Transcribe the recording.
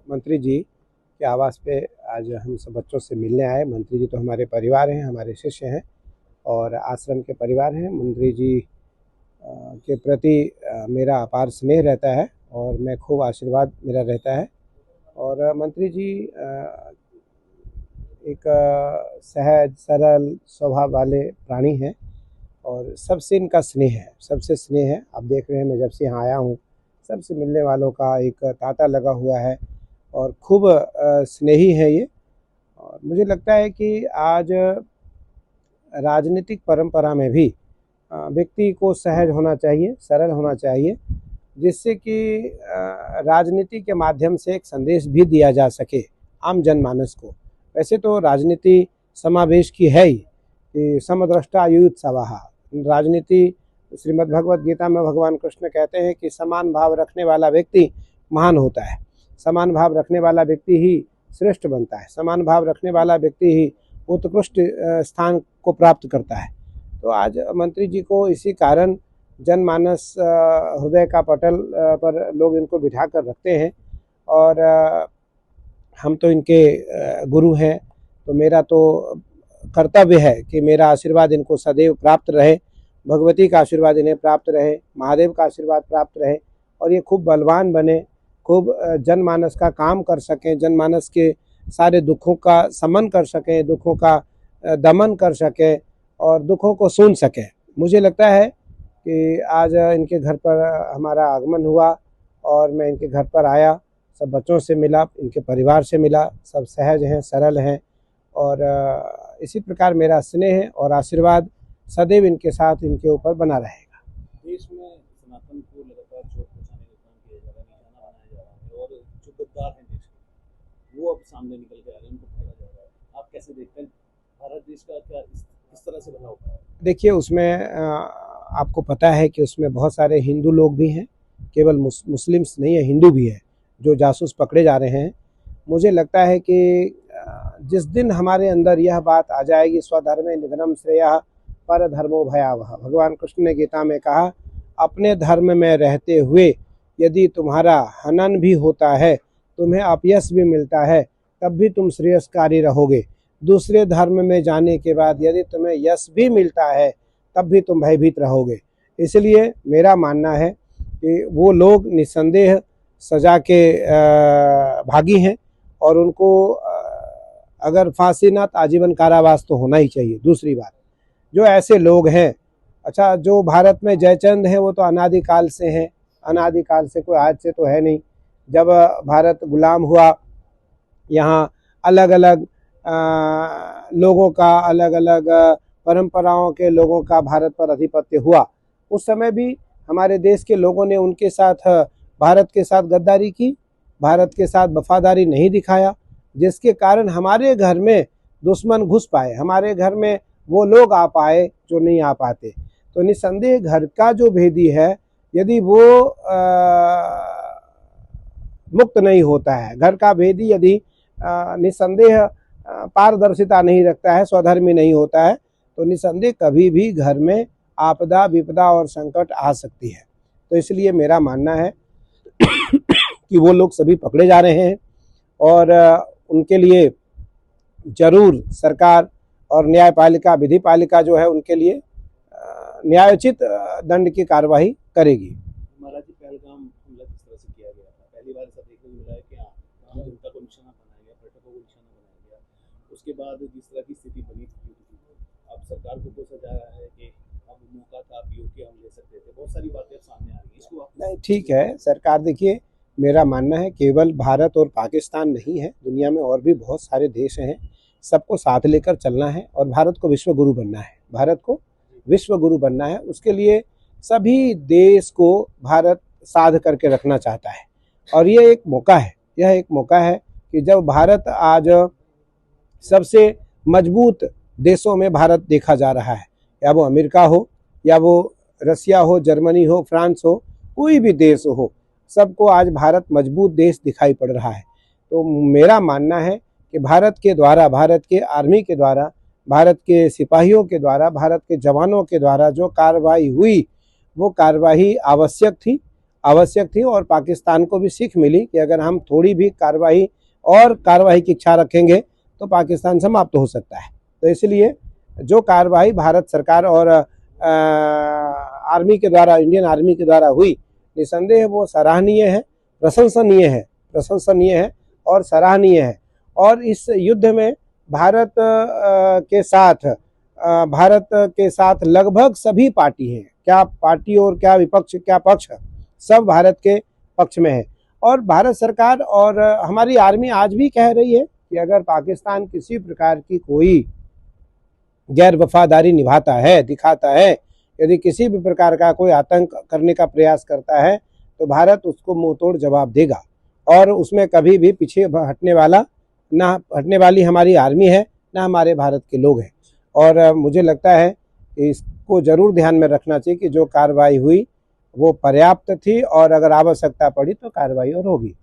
मंत्री जी के आवास पे आज हम सब बच्चों से मिलने आए। मंत्री जी तो हमारे परिवार हैं, हमारे शिष्य हैं और आश्रम के परिवार हैं। मंत्री जी के प्रति मेरा अपार स्नेह रहता है और मैं खूब आशीर्वाद मेरा रहता है। और मंत्री जी एक सहज सरल स्वभाव वाले प्राणी हैं और सबसे इनका स्नेह है, सबसे स्नेह है। आप देख रहे हैं, मैं जब से यहाँ आया हूँ सबसे मिलने वालों का एक तांता लगा हुआ है और खूब स्नेही है ये। और मुझे लगता है कि आज राजनीतिक परंपरा में भी व्यक्ति को सहज होना चाहिए, सरल होना चाहिए, जिससे कि राजनीति के माध्यम से एक संदेश भी दिया जा सके आम जनमानस को। वैसे तो राजनीति समावेश की है ही कि समदृष्टा युयुत्सवः। राजनीति श्रीमद् भगवत गीता में भगवान कृष्ण कहते हैं कि समान भाव रखने वाला व्यक्ति महान होता है, समान भाव रखने वाला व्यक्ति ही श्रेष्ठ बनता है, समान भाव रखने वाला व्यक्ति ही उत्कृष्ट स्थान को प्राप्त करता है। तो आज मंत्री जी को इसी कारण जनमानस हृदय का पटल पर लोग इनको बिठा कर रखते हैं और हम तो इनके गुरु हैं, तो मेरा तो कर्तव्य है कि मेरा आशीर्वाद इनको सदैव प्राप्त रहे, भगवती का आशीर्वाद इन्हें प्राप्त रहे, महादेव का आशीर्वाद प्राप्त रहे और ये खूब बलवान बने, खूब जनमानस का काम कर सकें, जनमानस के सारे दुखों का समन कर सकें, दुखों का दमन कर सकें और दुखों को सुन सकें। मुझे लगता है कि आज इनके घर पर हमारा आगमन हुआ और मैं इनके घर पर आया, सब बच्चों से मिला, इनके परिवार से मिला, सब सहज हैं, सरल हैं और इसी प्रकार मेरा स्नेह और आशीर्वाद सदैव इनके साथ, इनके ऊपर बना रहेगा। देश में सनातन को लगातार चोट पहुंचाने का काम किया जा रहा है, निशाना बनाया जा रहा है और जो गद्दार हैं देश के वो अब सामने निकल के आ रहे हैं, उनको पकड़ा जा रहा है। आप कैसे देखते हैं भारत देश का क्या किस तरह से बना होता है? देखिए, उसमें आपको पता है कि उसमें बहुत सारे हिंदू लोग भी हैं, केवल मुस्लिम्स नहीं है, हिंदू भी है जो जासूस पकड़े जा रहे हैं। मुझे लगता है कि जिस दिन हमारे अंदर यह बात आ जाएगी, स्वधर्मे निधनम श्रेयः पर धर्मो भयावह, भगवान कृष्ण ने गीता में कहा, अपने धर्म में रहते हुए यदि तुम्हारा हनन भी होता है, तुम्हें अपयश भी मिलता है, तब भी तुम श्रेयस्कारी रहोगे। दूसरे धर्म में जाने के बाद यदि तुम्हें यश भी मिलता है, तब भी तुम भयभीत रहोगे। इसलिए मेरा मानना है कि वो लोग निस्संदेह सजा के भागी हैं और उनको अगर फांसी ना तो आजीवन कारावास तो होना ही चाहिए। दूसरी बात, जो ऐसे लोग हैं, अच्छा जो भारत में जयचंद हैं वो तो अनादिकाल से हैं, अनादिकाल से, कोई आज से तो है नहीं। जब भारत गुलाम हुआ, यहाँ अलग अलग लोगों का, अलग अलग परंपराओं के लोगों का भारत पर आधिपत्य हुआ। उस समय भी हमारे देश के लोगों ने उनके साथ, भारत के साथ गद्दारी की, भारत के साथ वफादारी नहीं दिखाया, जिसके कारण हमारे घर में दुश्मन घुस पाए, हमारे घर में वो लोग आ पाए जो नहीं आ पाते। तो निस्संदेह घर का जो भेदी है, यदि वो मुक्त नहीं होता है, घर का भेदी यदि निस्संदेह पारदर्शिता नहीं रखता है, स्वधर्मी नहीं होता है, तो निस्संदेह कभी भी घर में आपदा, विपदा और संकट आ सकती है। तो इसलिए मेरा मानना है कि वो लोग सभी पकड़े जा रहे हैं और उनके लिए जरूर सरकार और न्यायपालिका, विधिपालिका जो है उनके लिए न्यायोचित दंड की कार्रवाई करेगी। महाराज जी, पहलगाम हमला किस तरह से किया गया था? पहली बार ऐसा देखने को मिला है कि आम जनता को निशाना बनाया गया, पर्यटकों को निशाना बनाया गया। उसके बाद जिस तरह की स्थिति बनी थी, अब सरकार को दोषा जा रहा है कि अब मौका था, आप यूके हम ले सकते थे, बहुत सारी बातें सामने आ रही है। इसको नहीं, ठीक है, सरकार, देखिए मेरा मानना है केवल भारत और पाकिस्तान नहीं है, दुनिया में और भी बहुत सारे देश हैं, सबको साथ लेकर चलना है और भारत को विश्व गुरु बनना है, भारत को विश्व गुरु बनना है। उसके लिए सभी देश को भारत साध करके रखना चाहता है और ये एक मौका है, यह एक मौका है कि जब भारत आज सबसे मजबूत देशों में भारत देखा जा रहा है, या वो अमेरिका हो, या वो रसिया हो, जर्मनी हो, फ्रांस हो, कोई भी देश हो, सबको आज भारत मजबूत देश दिखाई पड़ रहा है। तो मेरा मानना है कि भारत के द्वारा, भारत के आर्मी के द्वारा भारत के सिपाहियों के द्वारा, भारत के जवानों के द्वारा जो कार्रवाई हुई वो कार्रवाई आवश्यक थी और पाकिस्तान को भी सीख मिली कि अगर हम थोड़ी भी कार्रवाई की इच्छा रखेंगे तो पाकिस्तान समाप्त हो सकता है। तो इसलिए जो कार्रवाई भारत सरकार और आर्मी के द्वारा, इंडियन आर्मी के द्वारा हुई, निसंदेह वो सराहनीय है, प्रशंसनीय है और सराहनीय है। और इस युद्ध में भारत के साथ लगभग सभी पार्टी हैं, क्या पार्टी और क्या विपक्ष, क्या पक्ष, सब भारत के पक्ष में है। और भारत सरकार और हमारी आर्मी आज भी कह रही है कि अगर पाकिस्तान किसी प्रकार की कोई गैर वफादारी दिखाता है, यदि किसी भी प्रकार का कोई आतंक करने का प्रयास करता है तो भारत उसको मुंह तोड़ जवाब देगा और उसमें कभी भी पीछे हटने वाली हमारी आर्मी है, ना हमारे भारत के लोग हैं। और मुझे लगता है कि इसको जरूर ध्यान में रखना चाहिए कि जो कार्रवाई हुई वो पर्याप्त थी और अगर आवश्यकता पड़ी तो कार्रवाई और होगी।